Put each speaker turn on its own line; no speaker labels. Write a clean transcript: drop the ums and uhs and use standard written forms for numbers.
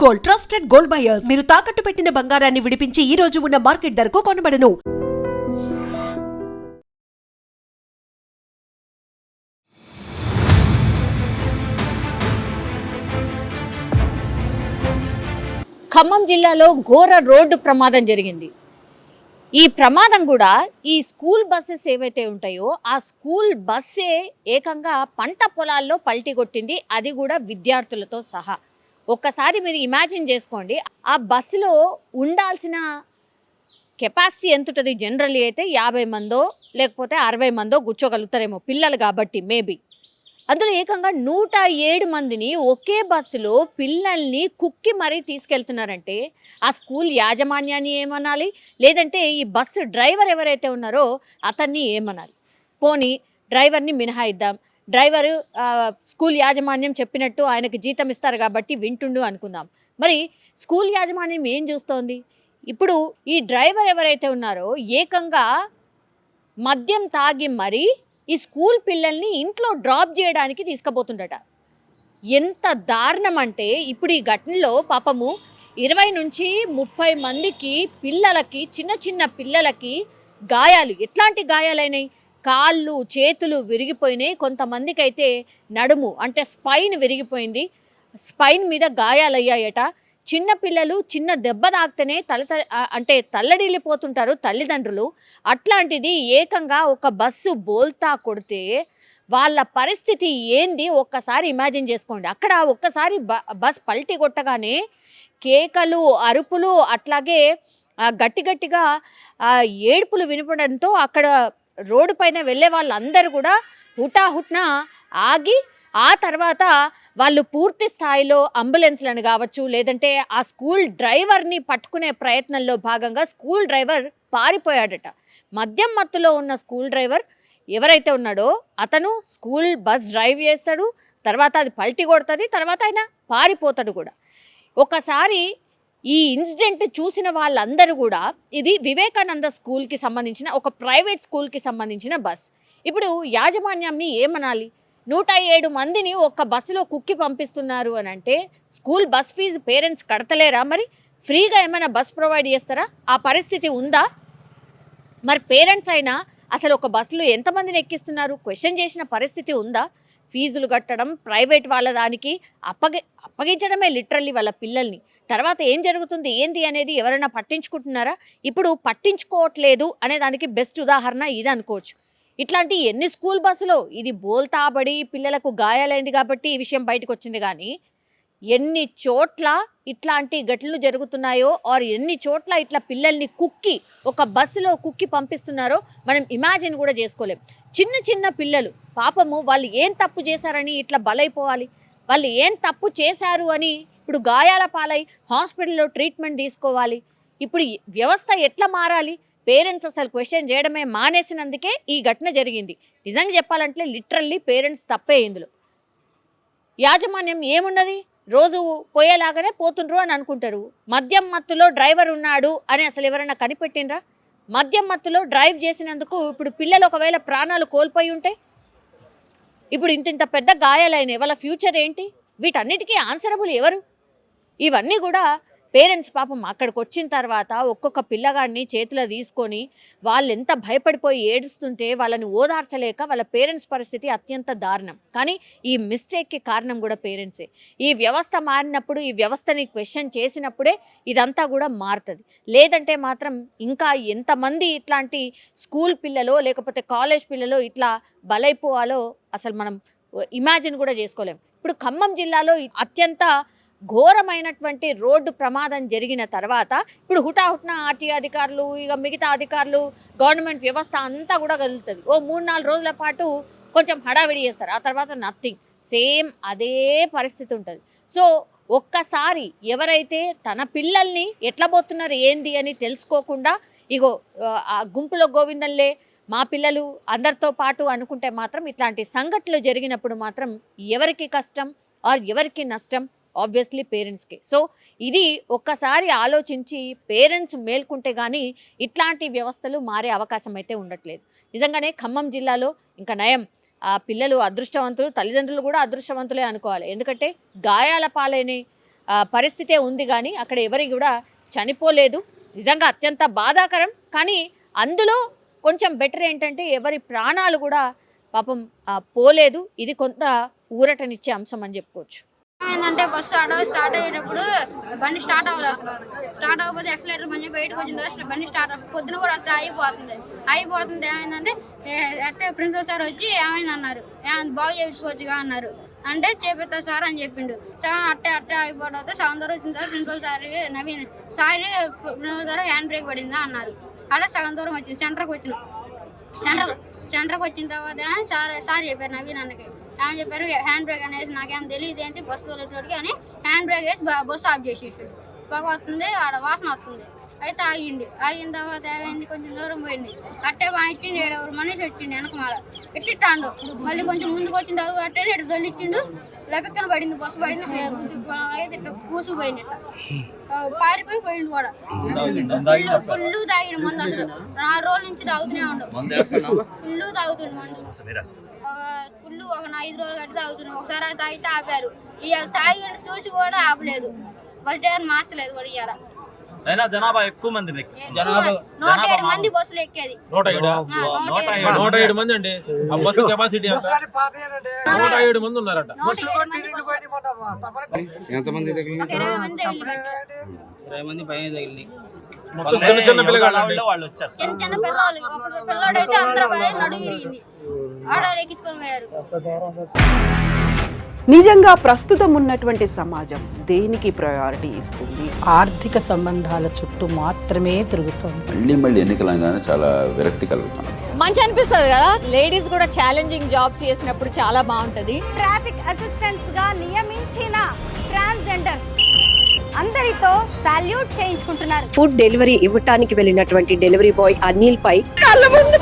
Gold, trusted gold buyers. మీరు తాకట్టు పెట్టిన బంగారాన్ని విడిపించి ఈ రోజు ఉన్న మార్కెట్ ధరకు కొనబడను.
ఖమ్మం జిల్లాలో ఘోర రోడ్డు ప్రమాదం జరిగింది. ఈ ప్రమాదం కూడా ఈ స్కూల్ బస్సెస్ ఏవైతే ఉంటాయో ఆ స్కూల్ బస్సే ఏకంగా పంట పొలాల్లో పల్టీ కొట్టింది, అది కూడా విద్యార్థులతో సహా. ఒక్కసారి మీరు ఇమాజిన్ చేసుకోండి, ఆ బస్సులో ఉండాల్సిన కెపాసిటీ ఎంత ఉంటుంది? జనరల్లీ అయితే 50 మందో లేకపోతే 60 మందో కూర్చోగలుగుతారేమో పిల్లలు కాబట్టి, మేబీ. అందులో ఏకంగా 107 మందిని ఒకే బస్సులో పిల్లల్ని కుక్కి మరీ తీసుకెళ్తున్నారంటే ఆ స్కూల్ యాజమాన్యాన్ని ఏమనాలి, లేదంటే ఈ బస్సు డ్రైవర్ ఎవరైతే ఉన్నారో అతన్ని ఏమనాలి? పోనీ డ్రైవర్ని మినహాయిద్దాం, డ్రైవరు స్కూల్ యాజమాన్యం చెప్పినట్టు ఆయనకి జీతం ఇస్తారు కాబట్టి వింటుండు అనుకుందాం. మరి స్కూల్ యాజమాన్యం ఏం చూస్తోంది? ఇప్పుడు ఈ డ్రైవర్ ఎవరైతే ఉన్నారో ఏకంగా మద్యం తాగి మరీ ఈ స్కూల్ పిల్లల్ని ఇంట్లో డ్రాప్ చేయడానికి తీసుకుపోతుండట. ఎంత దారుణం అంటే ఇప్పుడు ఈ ఘటనలో పాపము 20 నుంచి 30 మందికి పిల్లలకి, చిన్న చిన్న పిల్లలకి గాయాలు. ఎట్లాంటి గాయాలైనాయి? కాళ్ళు చేతులు విరిగిపోయినాయి, కొంతమందికి అయితే నడుము అంటే స్పైన్ విరిగిపోయింది, స్పైన్ మీద గాయాలయ్యాయట. చిన్న పిల్లలు చిన్న దెబ్బ తాకితేనే అంటే తల్లడిల్లిపోతుంటారు తల్లిదండ్రులు. అట్లాంటిది ఏకంగా ఒక బస్సు బోల్తా కొడితే వాళ్ళ పరిస్థితి ఏంది ఒక్కసారి ఇమాజిన్ చేసుకోండి. అక్కడ ఒక్కసారి బస్ పల్టీ కొట్టగానే కేకలు, అరుపులు, అట్లాగే గట్టి గట్టిగా ఏడుపులు వినపడంతో అక్కడ రోడ్డు పైన వెళ్ళే వాళ్ళందరూ కూడా హుటాహుట్న ఆగి ఆ తర్వాత వాళ్ళు పూర్తి స్థాయిలో అంబులెన్స్లను కావచ్చు, లేదంటే ఆ స్కూల్ డ్రైవర్ని పట్టుకునే ప్రయత్నంలో భాగంగా స్కూల్ డ్రైవర్ పారిపోయాడట. మద్యం మత్తులో ఉన్న స్కూల్ డ్రైవర్ ఎవరైతే ఉన్నాడో అతను స్కూల్ బస్ డ్రైవ్ చేస్తాడు, తర్వాత అది పల్టీ కొడుతుంది, తర్వాత ఆయన పారిపోతాడు కూడా. ఒకసారి ఈ ఇన్సిడెంట్ చూసిన వాళ్ళందరూ కూడా ఇది వివేకానంద స్కూల్కి సంబంధించిన ఒక ప్రైవేట్ స్కూల్కి సంబంధించిన బస్. ఇప్పుడు యాజమాన్యాన్ని ఏమనాలి? 107 మందిని ఒక్క బస్సులో కుక్కి పంపిస్తున్నారు అని అంటే స్కూల్ బస్ ఫీజు పేరెంట్స్ కడతలేరా? మరి ఫ్రీగా ఏమైనా బస్ ప్రొవైడ్ చేస్తారా? ఆ పరిస్థితి ఉందా? మరి పేరెంట్స్ అయినా అసలు ఒక బస్సులో ఎంతమందిని ఎక్కిస్తున్నారు క్వశ్చన్ చేసిన పరిస్థితి ఉందా? ఫీజులు కట్టడం, ప్రైవేట్ వాళ్ళ దానికి అప్పగించడమే లిటరల్లీ వాళ్ళ పిల్లల్ని. తర్వాత ఏం జరుగుతుంది ఏంటి అనేది ఎవరైనా పట్టించుకుంటున్నారా? ఇప్పుడు పట్టించుకోవట్లేదు అనే దానికి బెస్ట్ ఉదాహరణ ఇది అనుకోవచ్చు. ఇట్లాంటి ఎన్ని స్కూల్ బస్సులో ఇది బోల్తాబడి పిల్లలకు గాయాలైంది కాబట్టి ఈ విషయం బయటకు వచ్చింది, కానీ ఎన్ని చోట్ల ఇట్లాంటి ఘటనలు జరుగుతున్నాయో ఆర్ ఎన్ని చోట్ల ఇట్లా పిల్లల్ని కుక్కి ఒక బస్సులో కుక్కి పంపిస్తున్నారో మనం ఇమాజిన్ కూడా చేసుకోలేం. చిన్న చిన్న పిల్లలు పాపము, వాళ్ళు ఏం తప్పు చేశారని ఇట్లా బలైపోవాలి? వాళ్ళు ఏం తప్పు చేశారు అని ఇప్పుడు గాయాల పాలై హాస్పిటల్లో ట్రీట్మెంట్ తీసుకోవాలి. ఇప్పుడు వ్యవస్థ ఎట్లా మారాలి? పేరెంట్స్ అసలు క్వశ్చన్ చేయడమే మానేసినందుకే ఈ ఘటన జరిగింది. నిజంగా చెప్పాలంటే లిటరల్లీ పేరెంట్స్ తప్పే ఇందులో. యాజమాన్యం ఏమున్నది, రోజు పోయేలాగానే పోతుండ్రు అని అనుకుంటారు. మద్యం మత్తులో డ్రైవర్ ఉన్నాడు అని అసలు ఎవరైనా కనిపెట్టినరా? మద్యం మత్తులో డ్రైవ్ చేసినందుకు ఇప్పుడు పిల్లలు ఒకవేళ ప్రాణాలు కోల్పోయి ఉంటే ఇప్పుడు ఇంత పెద్ద గాయాలైనాయి, వాళ్ళ ఫ్యూచర్ ఏంటి? వీటన్నిటికీ ఆన్సరబుల్ ఎవరు? ఇవన్నీ కూడా పేరెంట్స్ పాపం అక్కడికి వచ్చిన తర్వాత ఒక్కొక్క పిల్లగాడిని చేతిలో తీసుకొని వాళ్ళు ఎంత భయపడిపోయి ఏడుస్తుంటే వాళ్ళని ఓదార్చలేక వాళ్ళ పేరెంట్స్ పరిస్థితి అత్యంత దారుణం. కానీ ఈ మిస్టేక్కి కారణం కూడా పేరెంట్సే. ఈ వ్యవస్థ మారినప్పుడు, ఈ వ్యవస్థని క్వశ్చన్ చేసినప్పుడే ఇదంతా కూడా మారుతుంది. లేదంటే మాత్రం ఇంకా ఎంతమంది ఇట్లాంటి స్కూల్ పిల్లలు లేకపోతే కాలేజ్ పిల్లలు ఇట్లా బలైపోవాలో అసలు మనం ఇమాజిన్ కూడా చేసుకోలేం. ఇప్పుడు ఖమ్మం జిల్లాలో అత్యంత ఘోరమైనటువంటి రోడ్డు ప్రమాదం జరిగిన తర్వాత ఇప్పుడు హుటాహుట్న ఆర్టీ అధికారులు, ఇక మిగతా అధికారులు, గవర్నమెంట్ వ్యవస్థ అంతా కూడా కదులుతుంది. ఓ 3-4 రోజుల పాటు కొంచెం హడావిడి చేస్తారు, ఆ తర్వాత నథింగ్. సేమ్ అదే పరిస్థితి ఉంటుంది. సో ఒక్కసారి ఎవరైతే తన పిల్లల్ని ఎట్లా పోతున్నారు ఏంది అని తెలుసుకోకుండా ఇగో ఆ గుంపులో గోవిందంలే మా పిల్లలు అందరితో పాటు అనుకుంటే మాత్రం ఇట్లాంటి సంఘటనలు జరిగినప్పుడు మాత్రం ఎవరికి కష్టం ఆర్ ఎవరికి నష్టం? ఆబ్వియస్లీ పేరెంట్స్కి. సో ఇది ఒక్కసారి ఆలోచించి పేరెంట్స్ మేల్కుంటే కానీ ఇట్లాంటి వ్యవస్థలు మారే అవకాశం అయితే ఉండట్లేదు. నిజంగానే ఖమ్మం జిల్లాలో ఇంకా నయం, ఆ పిల్లలు అదృష్టవంతులు, తల్లిదండ్రులు కూడా అదృష్టవంతులే అనుకోవాలి. ఎందుకంటే గాయాల పాలైన పరిస్థితే ఉంది, కానీ అక్కడ ఎవరికి కూడా చనిపోలేదు. నిజంగా అత్యంత బాధాకరం. కానీ అందులో కొంచెం బెటర్ ఏంటంటే ఎవరి ప్రాణాలు కూడా పాపం పోలేదు. ఇది కొంత ఊరటనిచ్చే అంశం అని చెప్పుకోవచ్చు.
ఏంటంటే బస్సు స్టార్ట్ అయ్యేటప్పుడు బండి స్టార్ట్ అవ్వదు. అసలు స్టార్ట్ అవ్వకపోతే ఎక్సలేటర్ మంచి బయటకు వచ్చిన తర్వాత బండి స్టార్ట్ పొద్దున కూడా అట్లా అయిపోతుంది. ఏమైందంటే అట్టే ప్రిన్సిపల్ సార్ వచ్చి ఏమైంది అన్నారు, బాగు చేయించుకోవచ్చుగా అన్నారు. అంటే చేపిస్తా సార్ అని చెప్పిండు. అట్టే అయిపోవడం సగం దూరం వచ్చిన తర్వాత principal sir Naveen principal sir hand brake పడిందా అన్నారు. అట్లా సగం దూరం వచ్చింది. సెంటర్కి వచ్చిన తర్వాత సార్ చెప్పారు నవీన్ అన్నకి. ఏమని చెప్పారు, హ్యాండ్ బ్రేక్ అనేసి నాకేం తెలియదు ఏంటి బస్సు తోలేటోడికి అని హ్యాండ్ బ్రేక్ వేసి బస్సు ఆఫ్ చేసేసాడు. పొగ వస్తుంది, ఆడ వాసన వస్తుంది. అయితే ఆగిన తర్వాత ఏమైంది, కొంచెం దూరం పోయింది. అట్టే ఇచ్చిండు. 7 మనిషి వచ్చిండు వెనకమాల ఎట్టిట్టాండు. మళ్ళీ కొంచెం ముందుకు వచ్చిన తర్వాత అట్టే ఇటు తొలిచ్చిండు. లెపెక్కన పడింది, బస్సు పడింది. అయితే కూసుకుపోయింది. ఇట్లా పారిపోయిండు కూడా. ఫుల్ తాగిడు మందు. అసలు 4 రోజుల నుంచి తాగుతూనే ఉండవు. ఫుల్ తాగుతుండు మందు. ఫుల్ ఒక 5 రోజులు కట్టి తాగుతున్నాం. ఒకసారి తాగితే ఆపారు. ఇవాళ తాగి చూసి కూడా ఆపలేదు. బస్ డ్రైవర్ మార్చలేదు కూడా. ఇవాళ
అయినా జనాభా ఎక్కువ మంది
107 మంది బస్సులు ఎక్కేది.
107 మంది అండి. ఆ బస్సు కెపాసిటీ ఎంత? 107 మంది ఉన్నారట.
107 మంది
ఎంతమంది తగిలింది?
20 మంది తగిలి
20 మంది పైన తగిలింది.
మొత్తం చిన్న పిల్లగాళ్ళు
వాళ్ళు వచ్చారు.
చిన్న పిల్లలు. పిల్లోడైతే అందరూ నడుము విరిగింది. ఆడవాళ్ళు ఎక్కించుకొని పోయారు.
నిజంగా ప్రస్తుతం ఉన్నటువంటి సమాజం దేనికి ప్రయారిటీ ఇస్తుంది?
ఆర్థిక సంబంధాల చుట్టూ మాత్రమే తిరుగుతుంది.
మళ్ళీ ఎన్నికలంగానే చాలా విరక్తి కలుగుతాను.
మంచి అనిపిస్తుంది కదా, లేడీస్ కూడా ఛాలెంజింగ్ జాబ్స్ చేసినప్పుడు చాలా బాగుంటది.
ట్రాఫిక్ అసిస్టెంట్స్ గా నియమించిన ట్రాన్స్జెండర్స్ అందరితో సాల్యూట్ చేయించుకుంటున్నారు.
ఫుడ్ డెలివరీ ఇవ్వటానికి వెళ్ళినటువంటి డెలివరీ బాయ్ అనిల్ పై కళ్ళ ముందు